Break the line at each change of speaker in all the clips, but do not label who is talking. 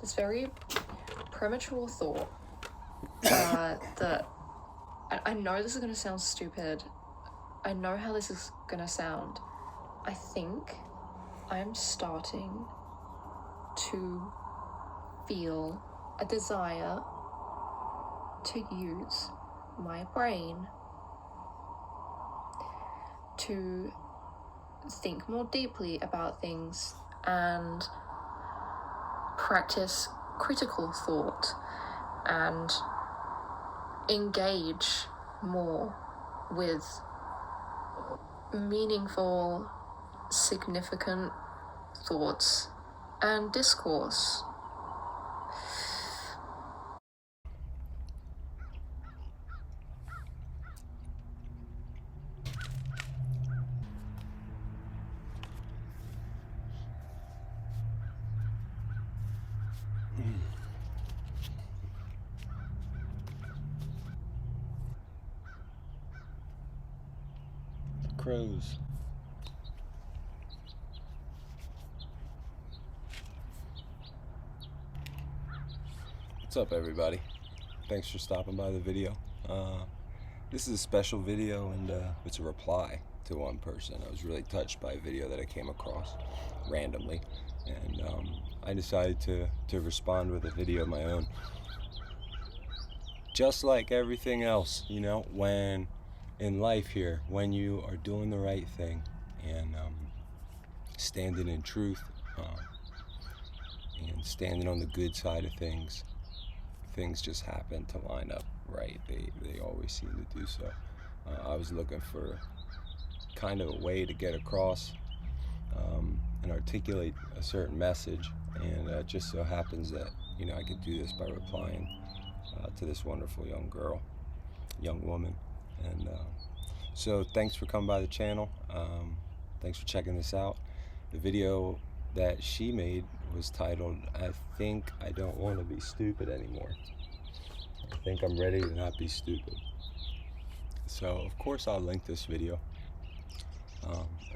this very premature thought that I know this is going to sound stupid. I know how this is going to sound. I think I'm starting to feel a desire to use my brain to think more deeply about things and practice critical thought and engage more with meaningful, significant thoughts and discourse.
Crows. What's up, everybody? Thanks for stopping by the video. This is a special video, and it's a reply to one person. I was really touched by a video that I came across randomly, and I decided to respond with a video of my own. Just like everything else, you know, when in life here, when you are doing the right thing and standing in truth and standing on the good side of things, things just happen to line up right. They always seem to do so. I was looking for kind of a way to get across and articulate a certain message, and it just so happens that, you know, I could do this by replying to this wonderful young woman. And so thanks for coming by the channel. Thanks for checking this out. The video that she made was titled, "I think I don't want to be stupid anymore. I think I'm ready to not be stupid." So of course I'll link this video,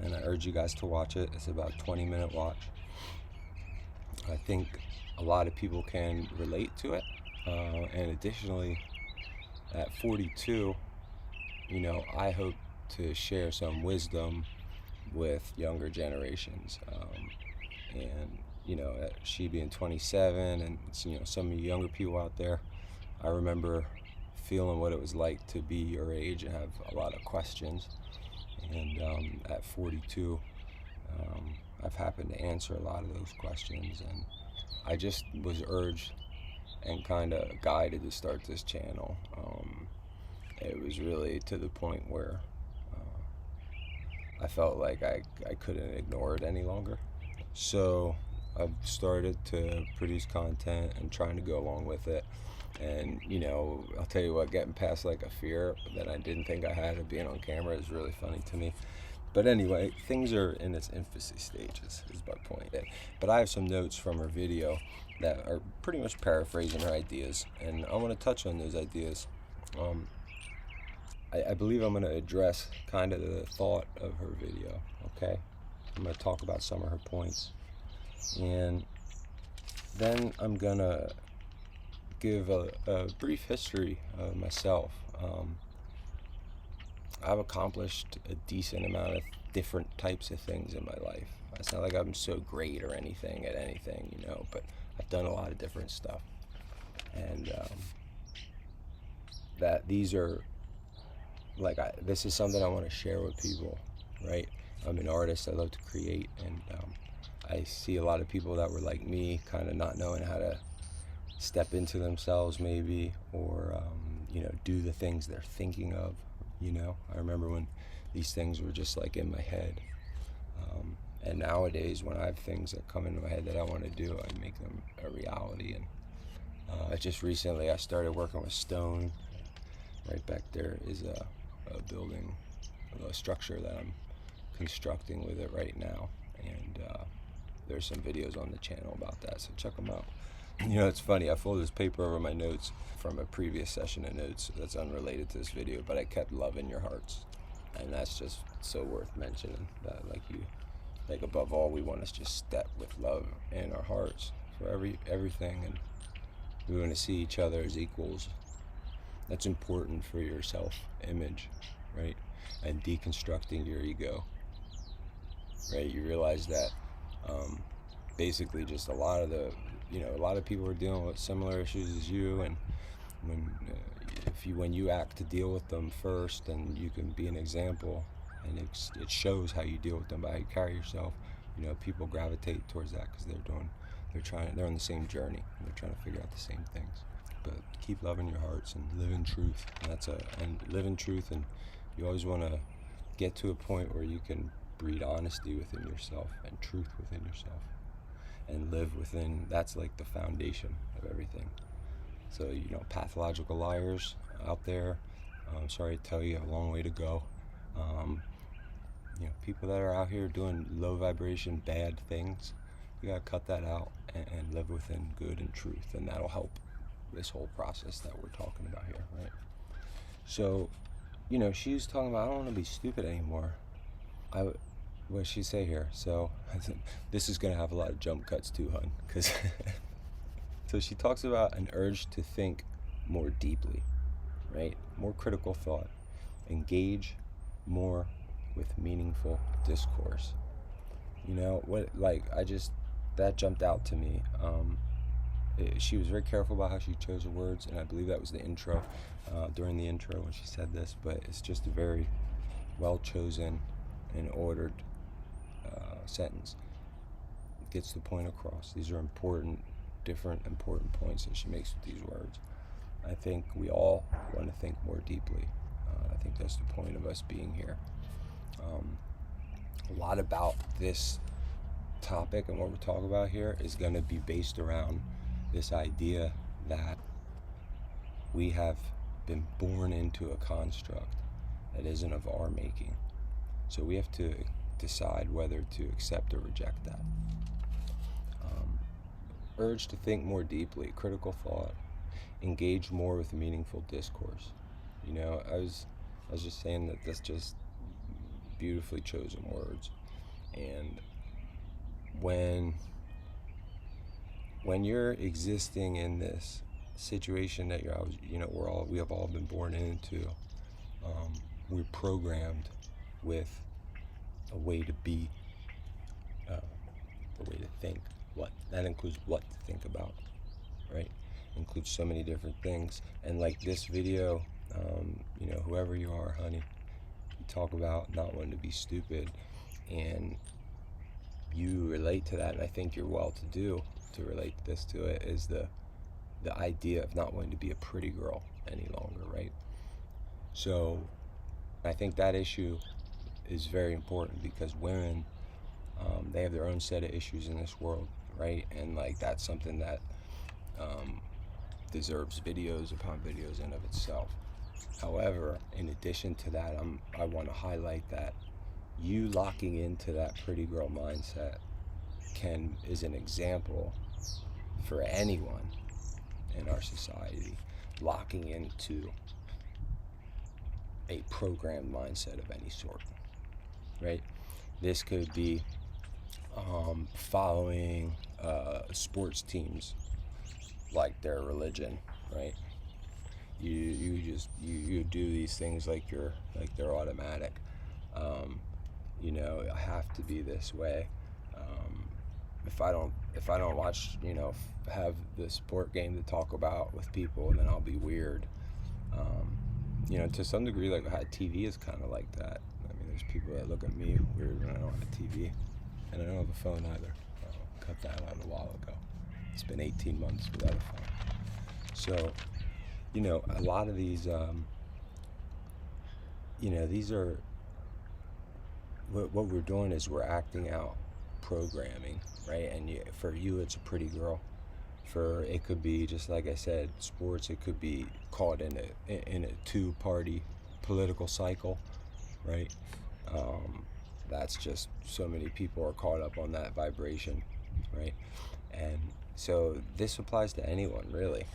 and I urge you guys to watch it. It's about a 20-minute watch. I think a lot of people can relate to it, and additionally, at 42, you know, I hope to share some wisdom with younger generations. And, you know, she being 27, and, you know, some of you younger people out there, I remember feeling what it was like to be your age and have a lot of questions. And at 42, I've happened to answer a lot of those questions, and I just was urged and kind of guided to start this channel. It was really to the point where I felt like I couldn't ignore it any longer. So I've started to produce content and trying to go along with it. And, you know, I'll tell you what, getting past like a fear that I didn't think I had of being on camera is really funny to me. But anyway, things are in its infancy stages, is my point. But I have some notes from her video that are pretty much paraphrasing her ideas, and I want to touch on those ideas. I believe I'm going to address kind of the thought of her video, okay? I'm going to talk about some of her points, and then I'm going to give a brief history of myself. I've accomplished a decent amount of different types of things in my life. It's not like I'm so great or anything at anything, you know, but I've done a lot of different stuff. And that these are, like, this is something I want to share with people, right? I'm an artist, I love to create, and I see a lot of people that were like me, kind of not knowing how to step into themselves maybe, or you know, do the things they're thinking of, you know. I remember when these things were just like in my head, and nowadays when I have things that come into my head that I want to do, I make them a reality. And just recently I started working with stone. Right back there is a building, a structure that I'm constructing with it right now, and there's some videos on the channel about that, so check them out. You know, it's funny, I folded this paper over my notes from a previous session of notes that's unrelated to this video, but I kept "love in your hearts," and that's just so worth mentioning, that like above all, we want to just step with love in our hearts for everything, and we want to see each other as equals. That's important for your self-image, right? And deconstructing your ego, right? You realize that basically just a lot of people are dealing with similar issues as you, and when you act to deal with them first, and you can be an example, and it shows how you deal with them by how you carry yourself. People gravitate towards that because they're on the same journey, and they're trying to figure out the same things. But keep loving your hearts and live in truth. And live in truth, and you always want to get to a point where you can breed honesty within yourself and truth within yourself, and live within. That's like the foundation of everything. So pathological liars out there, I'm sorry to tell you, have a long way to go. People that are out here doing low vibration bad things, you gotta cut that out and live within good and truth, and that'll help this whole process that we're talking about here, right? So, she's talking about, I don't want to be stupid anymore. What did she say here? So, this is gonna have a lot of jump cuts too, hun, because so she talks about an urge to think more deeply, right? More critical thought, engage more with meaningful discourse. That jumped out to me. She was very careful about how she chose her words, and I believe that was the intro, during the intro when she said this, but it's just a very well chosen and ordered sentence. It gets the point across. These are different important points that she makes with these words. I think we all want to think more deeply. I think that's the point of us being here. A lot about this topic and what we're talking about here is going to be based around this idea that we have been born into a construct that isn't of our making. So we have to decide whether to accept or reject that. Urge to think more deeply, critical thought, engage more with meaningful discourse. I was just saying that that's just beautifully chosen words. And when you're existing in this situation that we have all been born into, we're programmed with a way to be, a way to think. That includes what to think about, right? Includes so many different things. And like this video, whoever you are, honey, you talk about not wanting to be stupid, and you relate to that, and I think you're well to do to relate to it, is the idea of not wanting to be a pretty girl any longer, right? So I think that issue is very important, because women, they have their own set of issues in this world, right? And that's something that deserves videos upon videos in of itself. However, in addition to that, I want to highlight that you locking into that pretty girl mindset is an example for anyone in our society, locking into a programmed mindset of any sort, right? This could be following sports teams like their religion, right? You do these things like they're automatic. I have to be this way. If I don't watch, have the sport game to talk about with people, then I'll be weird. To some degree, TV is kind of like that. I mean, there's people that look at me weird when I don't have a TV, and I don't have a phone either. Cut that out a while ago. It's been 18 months without a phone. So, a lot of these, these are, what we're doing is we're acting out programming, right? And for you, it's a pretty girl. It could be, just like I said, sports. It could be caught in a two-party political cycle, right? That's just, so many people are caught up on that vibration, right? And so this applies to anyone, really,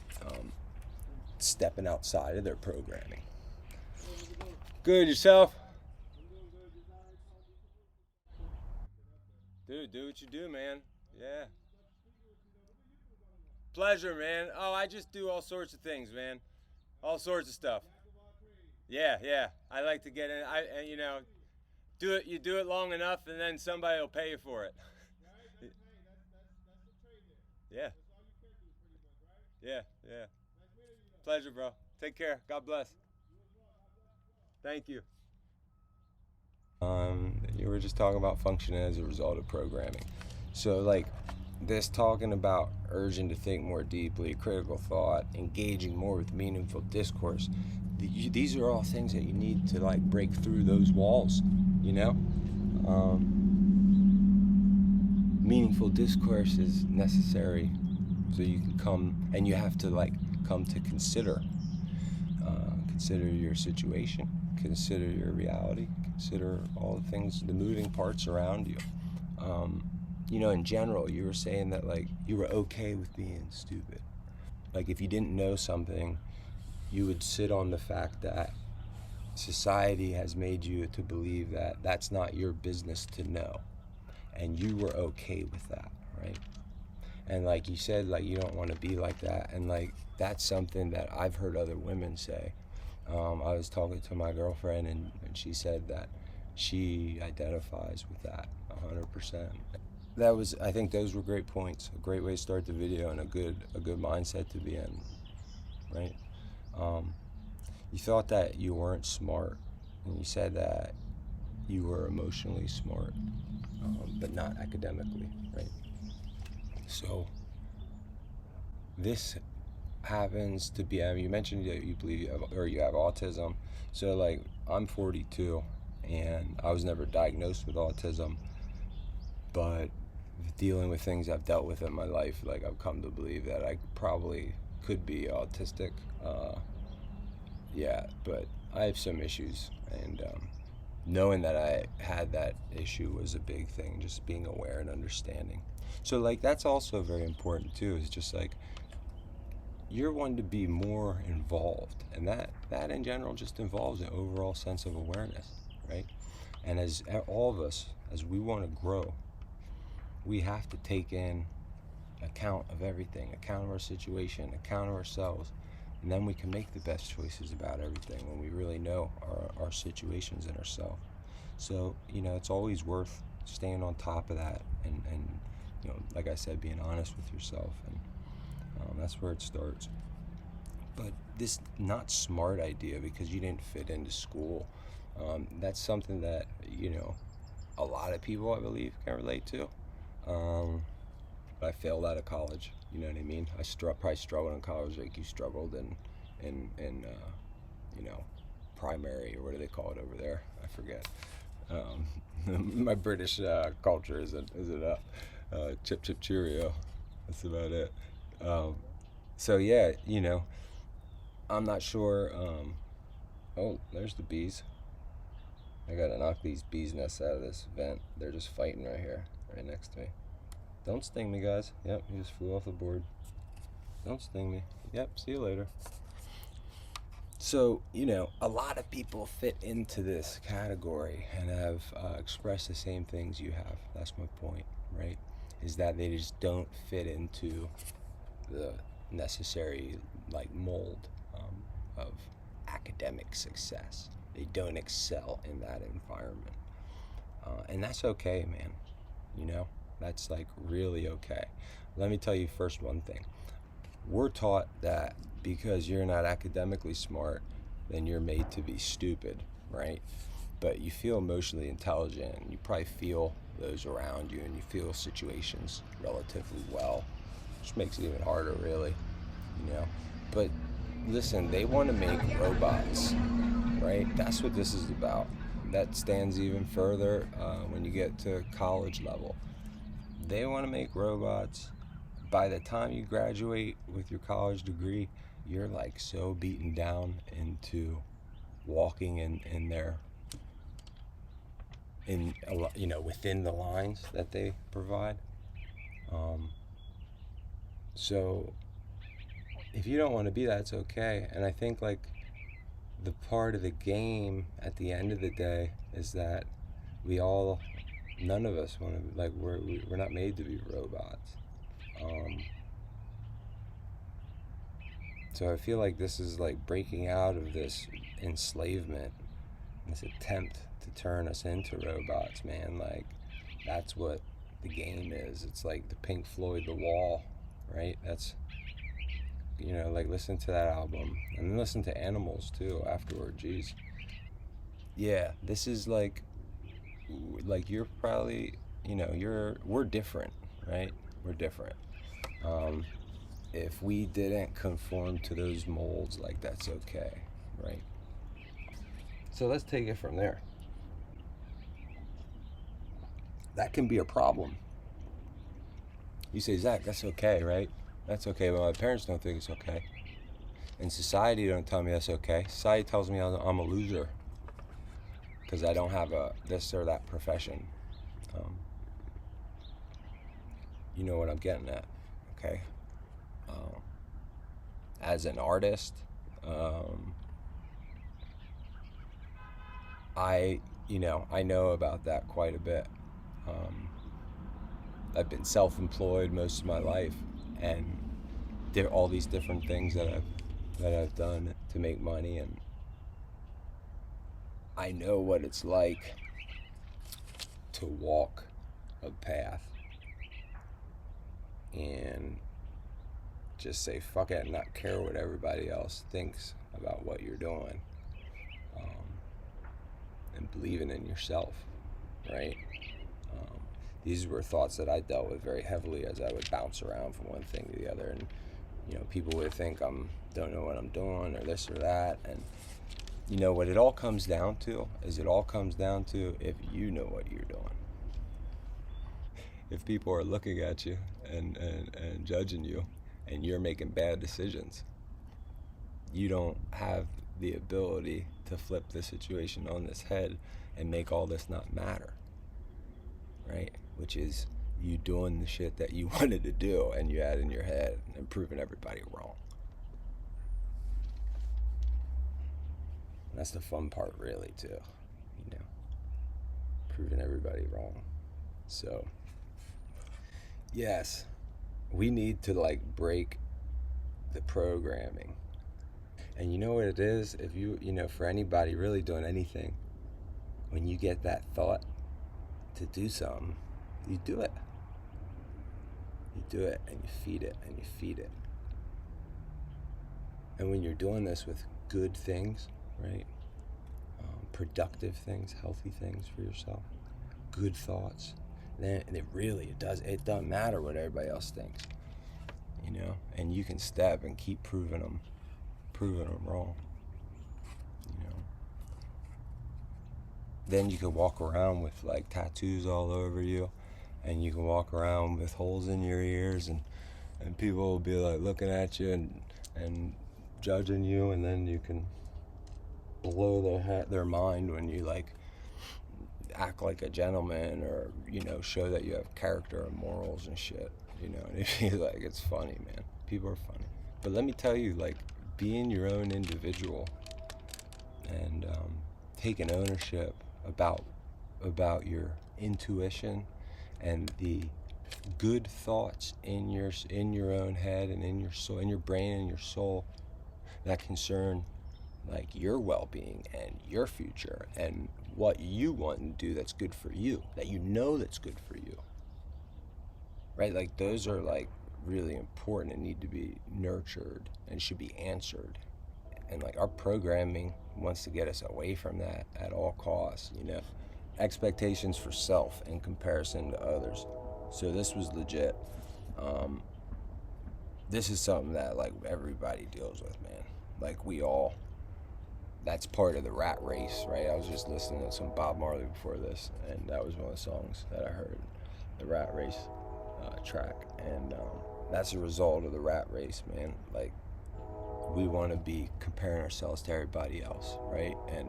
stepping outside of their programming. Good, yourself? Dude, do what you do, man. Yeah. Pleasure, man. Oh, I just do all sorts of things, man. All sorts of stuff. Yeah, yeah. I like to get in. And, you know, do it. You do it long enough, and then somebody will pay you for it. Yeah, yeah, yeah. Pleasure, bro. Take care. God bless. Thank you. You were just talking about functioning as a result of programming. So, like, this talking about urging to think more deeply, critical thought, engaging more with meaningful discourse. These are all things that you need to like break through those walls. You know, meaningful discourse is necessary, so you can come and you have to like come to consider your situation, consider your reality, consider all the things, the moving parts around you. You know, in general, you were saying that like you were okay with being stupid. Like if you didn't know something, you would sit on the fact that society has made you to believe that that's not your business to know, and you were okay with that, right? And like you said, like you don't want to be like that, and like that's something that I've heard other women say. I was talking to my girlfriend, and she said that she identifies with that 100%. That was, I think those were great points, a great way to start the video, and a good mindset to be in, right? You thought that you weren't smart, and you said that you were emotionally smart, but not academically, right? So this happens to be, I mean, you mentioned that you believe you have, or you have autism. So like I'm 42 and I was never diagnosed with autism, but dealing with things I've dealt with in my life, like I've come to believe that I probably could be autistic. Yeah, but I have some issues, and knowing that I had that issue was a big thing, just being aware and understanding. So like that's also very important too, is just like you're one to be more involved, and that in general just involves an overall sense of awareness, right? And as all of us, as we want to grow, we have to take in account of everything, account of our situation, account of ourselves, and then we can make the best choices about everything when we really know our situations and ourselves. So, you know, it's always worth staying on top of that, and you know, like I said, being honest with yourself, and that's where it starts. But this not smart idea because you didn't fit into school, that's something that, you know, a lot of people, I believe, can relate to. I failed out of college. You know what I mean? I probably struggled in college like you struggled in you know, primary, or what do they call it over there? I forget. My British culture isn't up. Chip chip cheerio. That's about it. So yeah, you know, I'm not sure. Oh, there's the bees. I gotta knock these bees nests out of this vent. They're just fighting right here, right next to me. Don't sting me, guys. Yep, he just flew off the board. Don't sting me. Yep, see you later. So, you know, a lot of people fit into this category and have expressed the same things you have. That's my point, right? Is that they just don't fit into the necessary, like, mold of academic success. They don't excel in that environment. And that's okay, man. You know, that's like really okay. Let me tell you first one thing. We're taught that because you're not academically smart, then you're made to be stupid, right? But you feel emotionally intelligent, and you probably feel those around you, and you feel situations relatively well, which makes it even harder, really, you know? But listen, they want to make robots, right? That's what this is about. That stands even further when you get to college level. They want to make robots. By the time you graduate with your college degree, you're like so beaten down into walking in their, in, you know, within the lines that they provide. So if you don't want to be that, it's okay. And I think like the part of the game at the end of the day is that we all, none of us want to, like, we're not made to be robots. So I feel like this is like breaking out of this enslavement, this attempt to turn us into robots, man. Like, that's what the game is. It's like the Pink Floyd The Wall, right? That's, like, listen to that album and then listen to Animals too afterward. Jeez. Yeah, this is like you're probably, we're different, right? We're different. If we didn't conform to those molds, like, that's okay, right? So let's take it from there. That can be a problem. You say, Zach, that's okay, right? That's okay, but my parents don't think it's okay. And society don't tell me that's okay. Society tells me I'm a loser because I don't have a this or that profession. You know what I'm getting at, okay? As an artist, I know about that quite a bit. I've been self-employed most of my life, and all these different things that I've done to make money, and I know what it's like to walk a path and just say fuck it and not care what everybody else thinks about what you're doing, and believing in yourself, right? These were thoughts that I dealt with very heavily as I would bounce around from one thing to the other, and people would think don't know what I'm doing or this or that, and what it all comes down to is if you know what you're doing. If people are looking at you and judging you, and you're making bad decisions, you don't have the ability to flip the situation on its head and make all this not matter, right? Which is you doing the shit that you wanted to do and you had in your head and proving everybody wrong. And that's the fun part, really, too. Proving everybody wrong. So, yes, we need to break the programming. And you know what it is? If for anybody really doing anything, when you get that thought to do something, you do it. You do it and you feed it and you feed it. And when you're doing this with good things, right? Productive things, healthy things for yourself, good thoughts, then it doesn't matter what everybody else thinks, and you can step and keep proving them wrong, Then you could walk around with tattoos all over you, and you can walk around with holes in your ears, and people will be looking at you and judging you, and then you can blow their mind when you act like a gentleman, or show that you have character and morals and shit, and it's funny, man. People are funny, but let me tell you, being your own individual and taking ownership about your intuition and the good thoughts in your own head and in your soul, in your brain and your soul, that concern your well-being and your future and what you want to do that's good for you, that's good for you, right? Those are really important and need to be nurtured and should be answered. And our programming wants to get us away from that at all costs, expectations for self in comparison to others. So this was legit. This is something that everybody deals with, man. That's part of the rat race, right? I was just listening to some Bob Marley before this, and that was one of the songs that I heard, the rat race track. And that's a result of the rat race, man. We want to be comparing ourselves to everybody else, right? And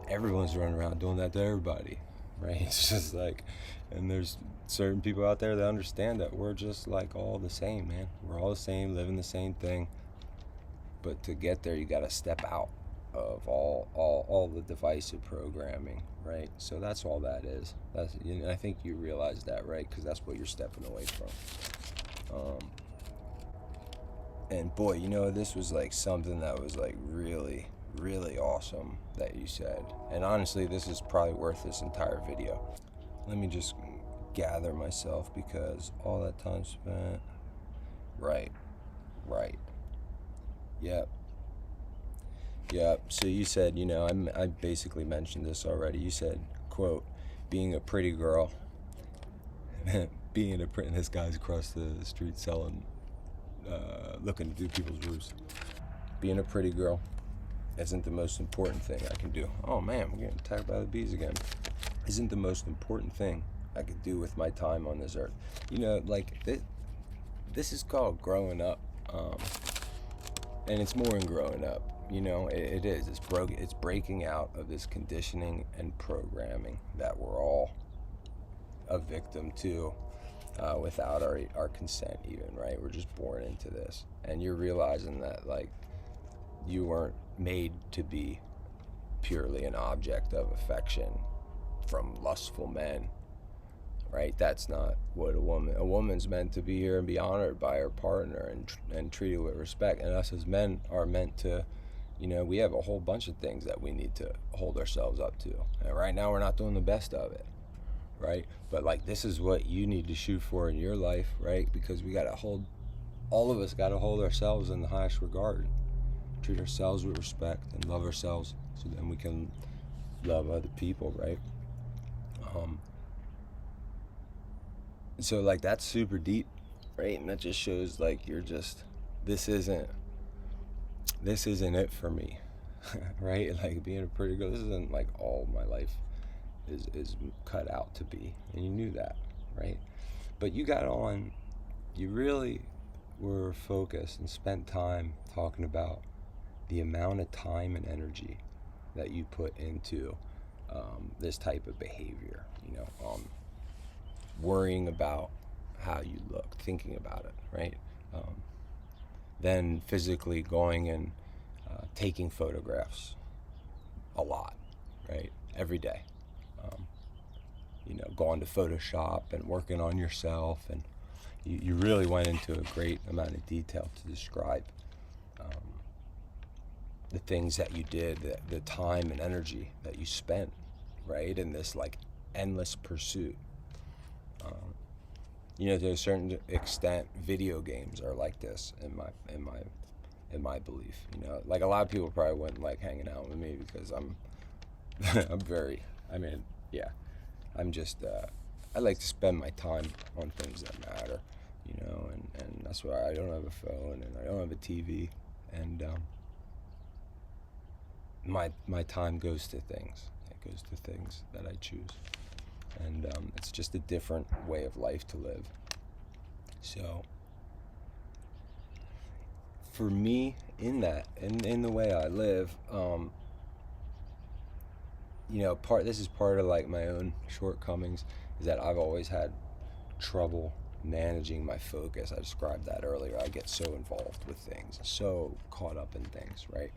everyone's running around doing that to everybody, right? It's just and there's certain people out there that understand that we're just all the same, man. We're all the same, living the same thing. But to get there, you got to step out of all the divisive programming, right? So that's all that is. I think you realize that, right? Because that's what you're stepping away from. And boy, you know, this was like something that was like really, really awesome that you said. And honestly, this is probably worth this entire video. Let me just gather myself, because all that time spent. Right. Yep. So you said, you know, I basically mentioned this already. You said, quote, being a pretty girl, being a pretty, and this guy's across the street selling, looking to do people's roofs. Being a pretty girl isn't the most important thing I can do. Oh man, we're getting attacked by the bees again. Isn't the most important thing I could do with my time on this earth. You know, like, this is called growing up. And it's more than growing up. You know, it is. It's breaking out of this conditioning and programming that we're all a victim to, without our consent even, right? We're just born into this. And you're realizing that, like, you weren't made to be purely an object of affection from lustful men, right? That's not what a woman's meant to be here and be honored by her partner and treated with respect. And us as men are meant to, you know, we have a whole bunch of things that we need to hold ourselves up to. And right now we're not doing the best of it, right? But like, this is what you need to shoot for in your life, right? Because all of us got to hold ourselves in the highest regard, treat ourselves with respect and love ourselves, so then we can love other people, right? So like, that's super deep, right? And that just shows like, this isn't it for me. Right? Like, being a pretty girl, this isn't like all my life is cut out to be. And you knew that, right? But you really were focused and spent time talking about the amount of time and energy that you put into this type of behavior, you know, worrying about how you look, thinking about it, right? Then physically going and taking photographs a lot, right? Every day. You know, going to Photoshop and working on yourself, and you really went into a great amount of detail to describe the things that you did, the time and energy that you spent, right, in this like endless pursuit. You know, to a certain extent, video games are like this in my belief. You know, like, a lot of people probably wouldn't like hanging out with me because I'm I'm just I like to spend my time on things that matter, you know, and that's why I don't have a phone and I don't have a TV, and my time goes to things. It goes to things that I choose. And it's just a different way of life to live. So for me, in the way I live, you know, this is part of like my own shortcomings, is that I've always had trouble managing my focus. I described that earlier. I get so involved with things, so caught up in things, right?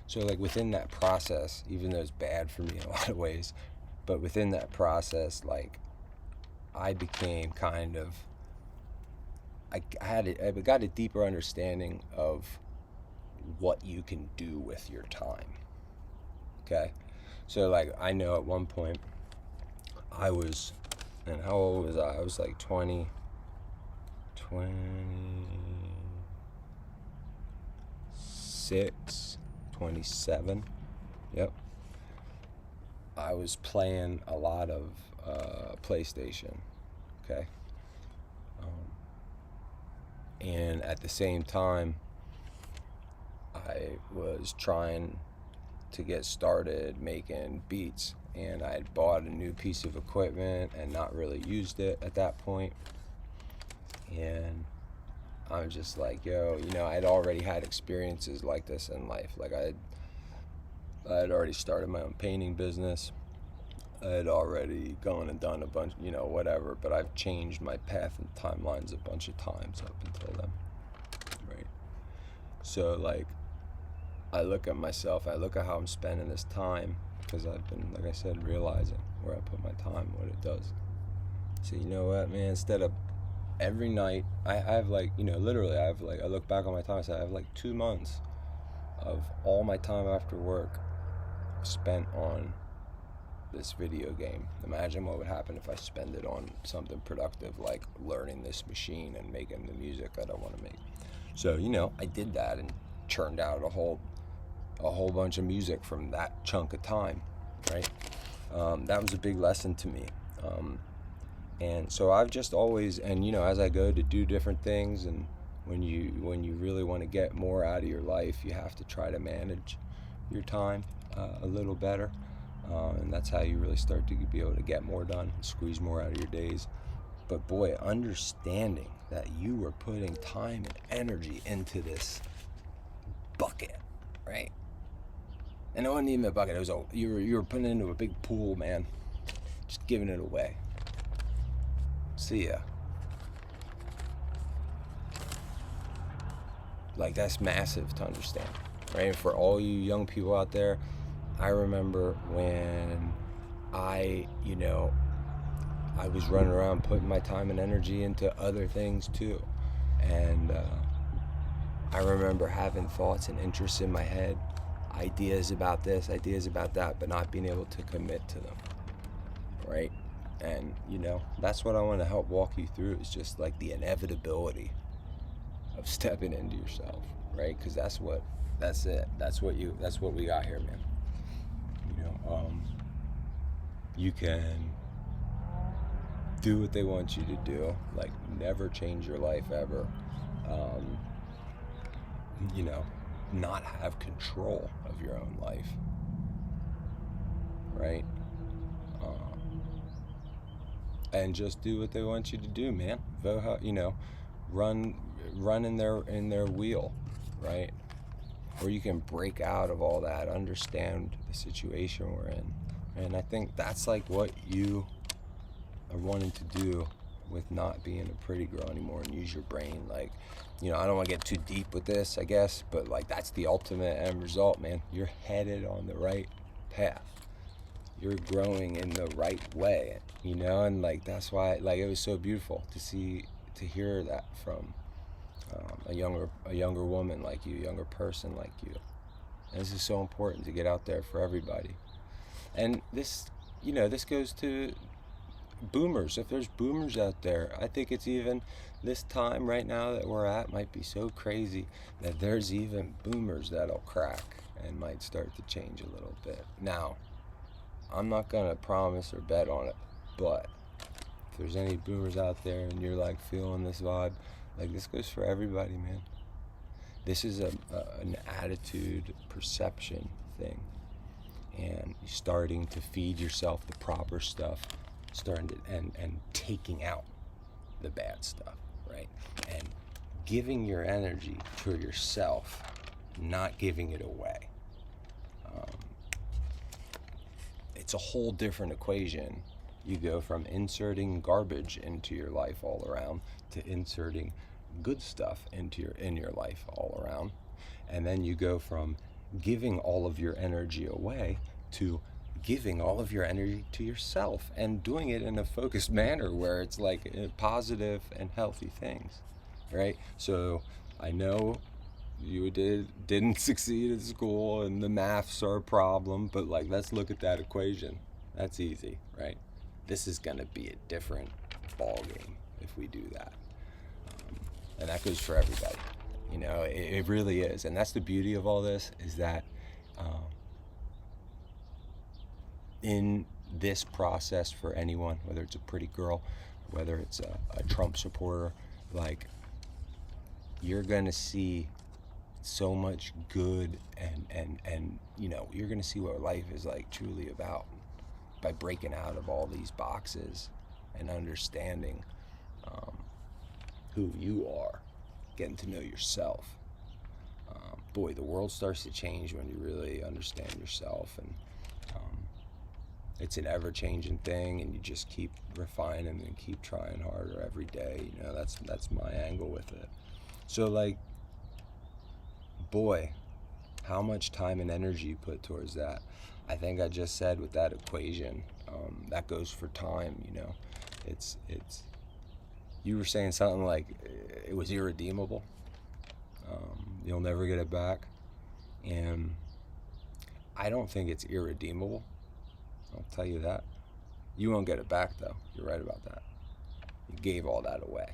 So like, within that process, even though it's bad for me in a lot of ways, but within that process, like, I became kind of, I got a deeper understanding of what you can do with your time. Okay? So like, I know at one point how old was I? I was like 26, 27. Yep. I was playing a lot of PlayStation, okay? And at the same time, I was trying to get started making beats, and I had bought a new piece of equipment and not really used it at that point. And I was just like, yo, you know, I'd already had experiences like this in life. Like, I had already started my own painting business. I had already gone and done a bunch, you know, whatever, but I've changed my path and timelines a bunch of times up until then, right? So, like, I look at myself, I look at how I'm spending this time, because I've been, like I said, realizing where I put my time, what it does. So, you know what, man, instead of every night. I have like, literally, I look back on my time, I said I have like 2 months of all my time after work spent on this video game. Imagine what would happen if I spend it on something productive, like learning this machine and making the music that I want to make. So, I did that and churned out a whole bunch of music from that chunk of time, right? That was a big lesson to me. And so I've just always, and as I go to do different things, and when you really want to get more out of your life, you have to try to manage your time a little better. And that's how you really start to be able to get more done, squeeze more out of your days. But boy, understanding that you were putting time and energy into this bucket, right? And it wasn't even a bucket. It was you were putting it into a big pool, man. Just giving it away. See ya. Like, that's massive to understand, right? And for all you young people out there, I remember when I was running around putting my time and energy into other things too. And I remember having thoughts and interests in my head, ideas about this, ideas about that, but not being able to commit to them, right? And, that's what I want to help walk you through, is just like the inevitability of stepping into yourself, right? Because that's it. That's what we got here, man. You can do what they want you to do, like never change your life ever. Not have control of your own life, right? And just do what they want you to do, man. Vote how, run in their wheel, right? Or you can break out of all that, understand the situation we're in. And I think that's like what you are wanting to do with not being a pretty girl anymore, and use your brain. Like, I don't want to get too deep with this, I guess, but like, that's the ultimate end result, man. You're headed on the right path. You're growing in the right way, and like, that's why, like, it was so beautiful to hear that from a younger woman like you, a younger person like you. And this is so important to get out there for everybody. And this goes to boomers. If there's boomers out there, I think it's even this time right now that we're at might be so crazy that there's even boomers that'll crack and might start to change a little bit. Now, I'm not gonna promise or bet on it, but if there's any boomers out there and you're like feeling this vibe, like, this goes for everybody, man. This is an attitude perception thing, and starting to feed yourself the proper stuff, and taking out the bad stuff, right? And giving your energy to yourself, not giving it away. It's a whole different equation. You go from inserting garbage into your life all around to inserting good stuff into your life all around. And then you go from giving all of your energy away to giving all of your energy to yourself, and doing it in a focused manner where it's like positive and healthy things, right? So I know you didn't succeed at school and the maths are a problem, but like, let's look at that equation. That's easy, right? This is gonna be a different ball game if we do that. And that goes for everybody. It really is. And that's the beauty of all this, is that in this process, for anyone, whether it's a pretty girl, whether it's a Trump supporter, like, you're gonna see so much good, and you're gonna see what life is like truly about by breaking out of all these boxes and understanding who you are, getting to know yourself. Boy, the world starts to change when you really understand yourself, and it's an ever-changing thing, and you just keep refining and keep trying harder every day. That's my angle with it. So, like, boy, how much time and energy you put towards that. I think I just said with that equation, that goes for time. It's You were saying something like it was irredeemable. You'll never get it back. And I don't think it's irredeemable. I'll tell you that. You won't get it back, though. You're right about that. You gave all that away.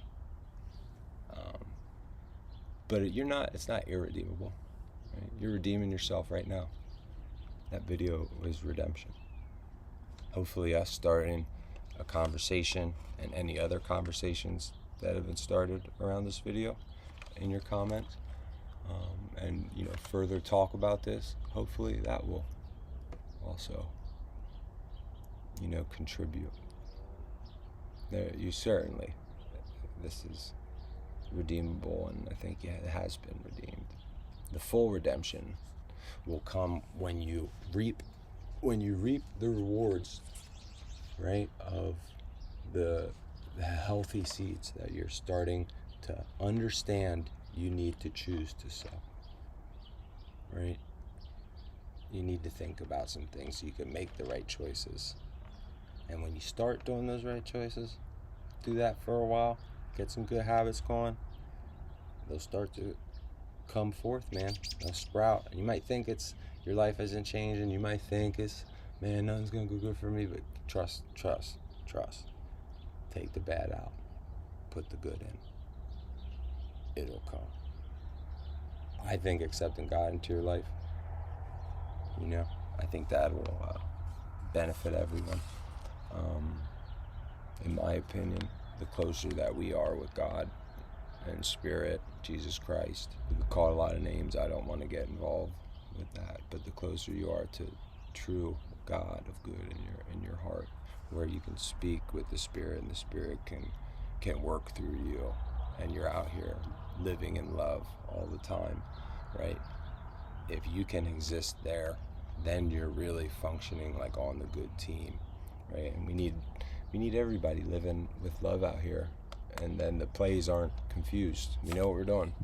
But it's not irredeemable. Right? You're redeeming yourself right now. That video was redemption. Hopefully us starting a conversation and any other conversations that have been started around this video in your comments, and further talk about this, hopefully that will also contribute. You certainly, this is redeemable, and I think it has been redeemed. The full redemption will come when you reap the rewards, right, of the healthy seeds that you're starting to understand you need to choose to sow, right? You need to think about some things so you can make the right choices. And when you start doing those right choices, do that for a while, get some good habits going, they'll start to come forth, man. They'll sprout. And you might think your life isn't changing. You might think man, nothing's gonna go good for me, but trust. Take the bad out, put the good in. It'll come. I think accepting God into your life, I think that will benefit everyone. In my opinion, the closer that we are with God and Spirit, Jesus Christ, we could call a lot of names. I don't want to get involved with that, but the closer you are to true God of good in your heart, where you can speak with the Spirit and the Spirit can work through you, and you're out here living in love all the time, right? If you can exist there, then you're really functioning like on the good team, right? And we need everybody living with love out here, and then the plays aren't confused. We know what we're doing.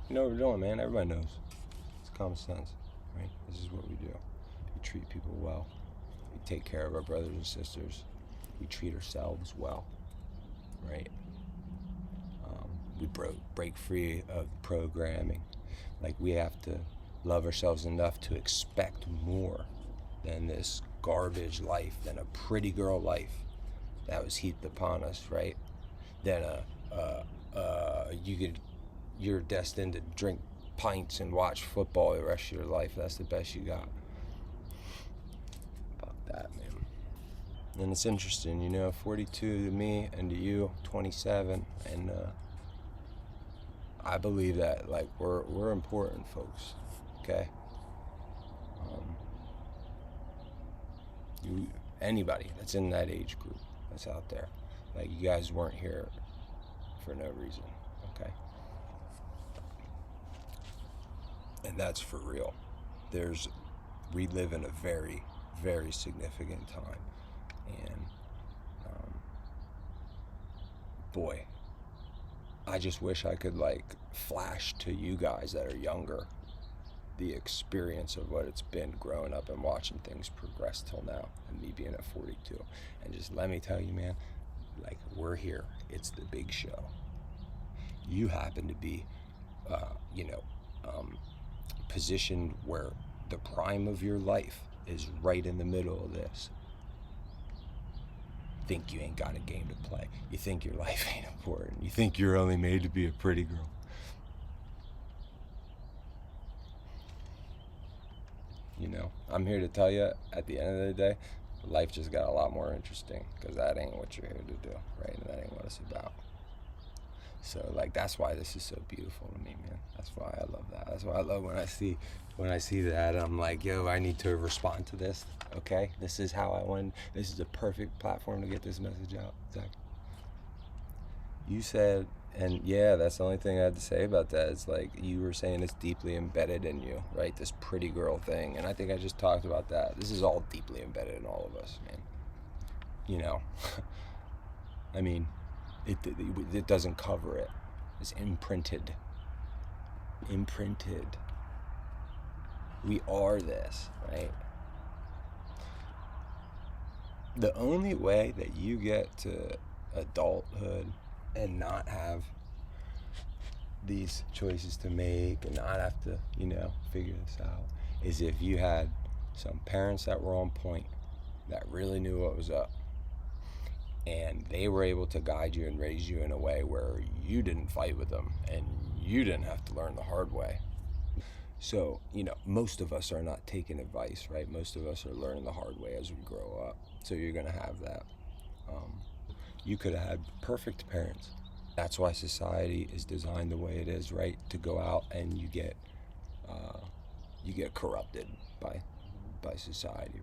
You know what we're doing, man. Everybody knows. It's common sense, right? This is what we do. We treat people well. We take care of our brothers and sisters. We treat ourselves well, right? We break free of programming. Like, we have to love ourselves enough to expect more than this garbage life, than a pretty girl life that was heaped upon us, right? Then you're destined to drink pints and watch football the rest of your life. That's the best you got. Fuck that, man. And it's interesting, 42 to me and to you, 27, and I believe that we're important folks, okay? Anybody that's in that age group that's out there, you guys weren't here for no reason, okay? And that's for real. We live in a very, very significant time, and boy, I just wish I could flash to you guys that are younger the experience of what it's been growing up and watching things progress till now, and me being at 42. And just let me tell you, man, we're here. It's the big show. You happen to be, positioned where the prime of your life is right in the middle of this. Think you ain't got a game to play. You think your life ain't important. You think you're only made to be a pretty girl. I'm here to tell you, at the end of the day, life just got a lot more interesting, because that ain't what you're here to do, right? And that ain't what it's about. So that's why this is so beautiful to me, man. That's why I love that. That's why I love when I see that. I'm like, yo, I need to respond to this. Okay, this is how I win. This is a perfect platform to get this message out. Zach, you said, and yeah, that's the only thing I had to say about that. It's you were saying it's deeply embedded in you, right? This pretty girl thing, and I think I just talked about that. This is all deeply embedded in all of us, man. I mean, it doesn't cover it. It's imprinted. We are this, right? The only way that you get to adulthood and not have these choices to make and not have to, figure this out, is if you had some parents that were on point, that really knew what was up, and they were able to guide you and raise you in a way where you didn't fight with them and you didn't have to learn the hard way. So, most of us are not taking advice, right? Most of us are learning the hard way as we grow up. So you're going to have that. You could have had perfect parents. That's why society is designed the way it is, right? To go out and you get corrupted by society.